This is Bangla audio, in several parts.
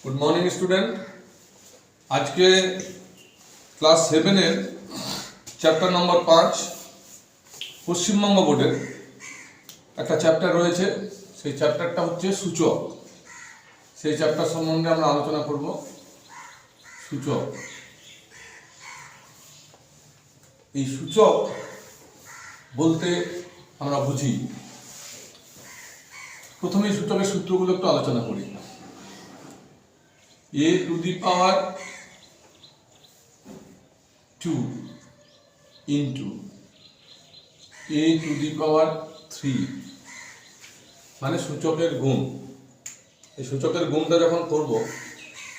Good morning student. আজকে ক্লাস 7 এর চ্যাপ্টার নম্বর 5 পশ্চিমবঙ্গ বোর্ডের একটা চ্যাপ্টার রয়েছে। সেই চ্যাপ্টারটা হচ্ছে সূচক। সেই চ্যাপ্টার সম্বন্ধে আমরা আলোচনা করব। সূচক, এই সূচক বলতে আমরা বুঝি, প্রথমে সূচকের সূত্রগুলো একটু আলোচনা করি। a to the power 2 into a to the power 3 মানে সূচকের গুণ। এই সূচকের গুণটা যখন করব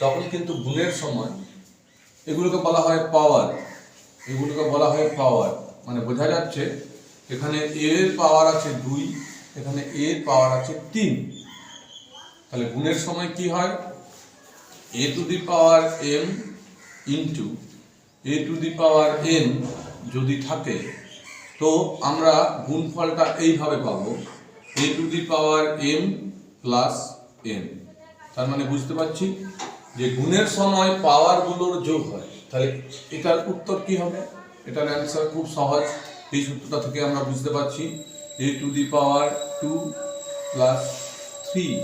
তখন কিন্তু গুণের সময় এগুলোকে বলা হয় পাওয়ার। এগুলোকে বলা হয় পাওয়ার, মানে বোঝা যাচ্ছে এখানে a এর পাওয়ার আছে 2, এখানে a এর পাওয়ার আছে 3। তাহলে গুণের সময় কি হয়? a to the power m into a to the power n যদি থাকে তো আমরা গুণফলটা এইভাবে পাবো, a to the power m plus n। তার মানে বুঝতে পারছি যে গুণের সময় পাওয়ারগুলোর যোগ হয়। তাহলে এটার উত্তর কি হবে? এটার অ্যান্সার খুব সহজ। এই সূত্রটা থেকে আমরা বুঝতে পারছি a to the power 2 plus 3।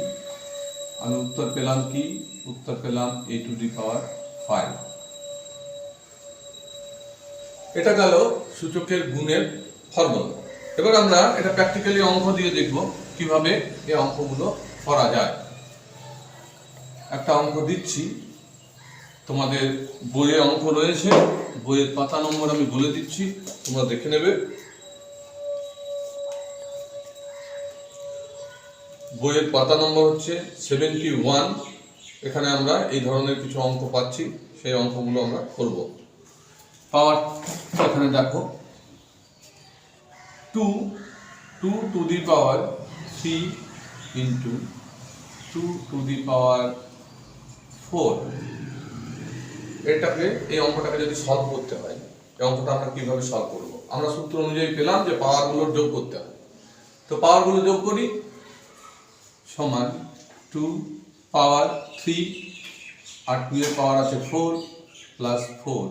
আমি উত্তর পেলাম কি? উত্তর পেলাম a to the power 5। এটা গেল সূচকের গুণের ফর্মুলা। এবার আমরা এটা প্র্যাকটিক্যালি অঙ্ক দিয়ে দেখব কিভাবে এই অঙ্কগুলো করা যায়। একটা অঙ্ক দিচ্ছি, তোমাদের বইয়ে অঙ্ক রয়েছে, বইয়ের পাতা নম্বর আমি বলে দিচ্ছি, তোমরা দেখে নেবে। বইয়ের পাতা নম্বর হচ্ছে 71। এখানে আমরা এই ধরনের কিছু অঙ্ক পাচ্ছি, সেই অঙ্কগুলো আমরা করব। পাওয়ার এখানে দেখো 2 to the power 3 into 2 to the power 4। এটাকে, এই অঙ্কটাকে যদি সলভ করতে হয়, এই অঙ্কটা আমরা কিভাবে সলভ করব? আমরা সূত্র অনুযায়ী পেলাম যে পাওয়ারগুলোর যোগ করতে হয়। তো পাওয়ারগুলো যোগ করি, সমান 2 পাওয়ার 3 আর 2 এর পাওয়ার আছে 4 প্লাস 4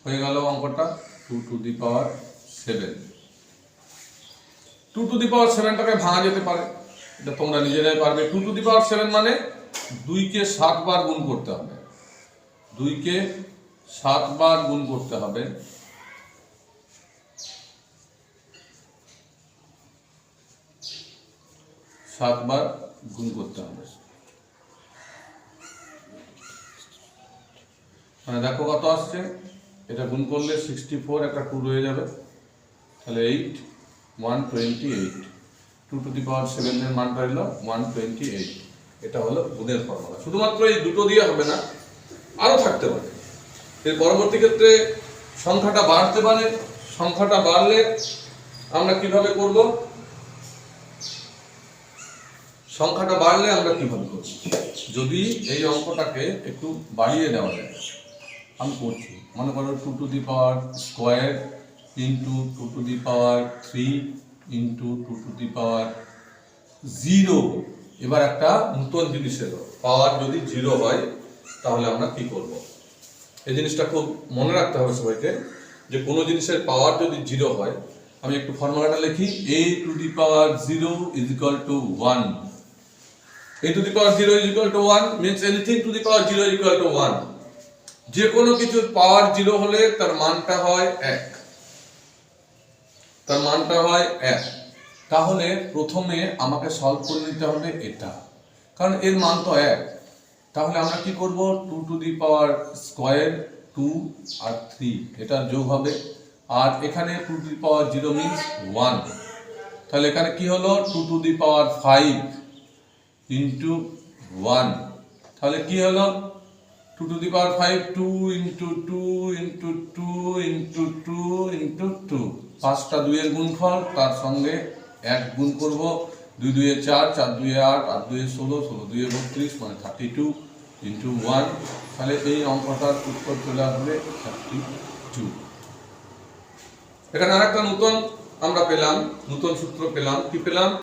হয়ে গেল অঙ্কটা 2 to the power 7। 2 to the power 7টাকে ভাঙা যেতে পারে, এটা তোমরা নিজেরাই পারবে। 2 to the power 7 মানে 2 কে 7 বার গুণ করতে হবে। 2 কে 7 বার গুণ করতে হবে। সাতবার গুণ করতে হবে। মানে দেখো কত আসছে, এটা গুণ করলে 64, একটা 2 রয়ে যাবে, তাহলে 8 128। 2 to the power 7 এর মানটা হলো 128। এটা হলো গুণের ফর্মুলা। শুধুমাত্র এই দুটো দিয়ে হবে না, আরো থাকতে পারে। এর পরবর্তী ক্ষেত্রে সংখ্যাটা বাড়তে পারে। সংখ্যাটা বাড়লে আমরা কিভাবে করব? সংখ্যাটা বাড়লে আমরা কিভাবে করব? যদি এই অঙ্কটাকে একটু বাড়িয়ে দেওয়া যায়, আমি করছি, মনে করো 2 to the power square into 2 to the power 3 into 2 to the power 0। এবার একটা নতুন জিনিস এলো, পাওয়ার যদি 0 হয় তাহলে আমরা কি করব? এই জিনিসটা খুব মনে রাখতে হবে সবাইকে, যে কোনো জিনিসের পাওয়ার যদি 0 হয়, আমি একটু ফর্মুলাটা লিখি, a to the power 0 is equal to 1। a to the power 0 is equal to 1 means anything to the power 0 is equal to 1। যে কোনো কিছুর পাওয়ার 0 হলে তার মানটা হয় 1, তার মানটা হয় 1। তাহলে প্রথমে আমাকে সলভ করে নিতে হবে এটা, কারণ এর মান তো 1। তাহলে আমরা কি করব? 2 to the power স্কয়ার 2 আর 3 এটা যোগ হবে, আর এখানে 2 to the power 0 means 1। তাহলে এখানে কি হলো? 2 to the power 5 into 1। তাহলে কি হলো? 2 to the power 5 2 into 2 into 2 into 2 into 2। 5টা 2 এর গুণফল, তার সঙ্গে 1 গুণ করব। 2 2 এ 4, 4 2 এ 8, 8 2 এ 16, 16 2 এ 32, মানে 32 into 1। তাহলে এই অঙ্কটার উত্তর চলে আসবে 32। এখানে আরেকটা নতুন আমরা পেলাম, নতুন সূত্র পেলাম। কি পেলাম?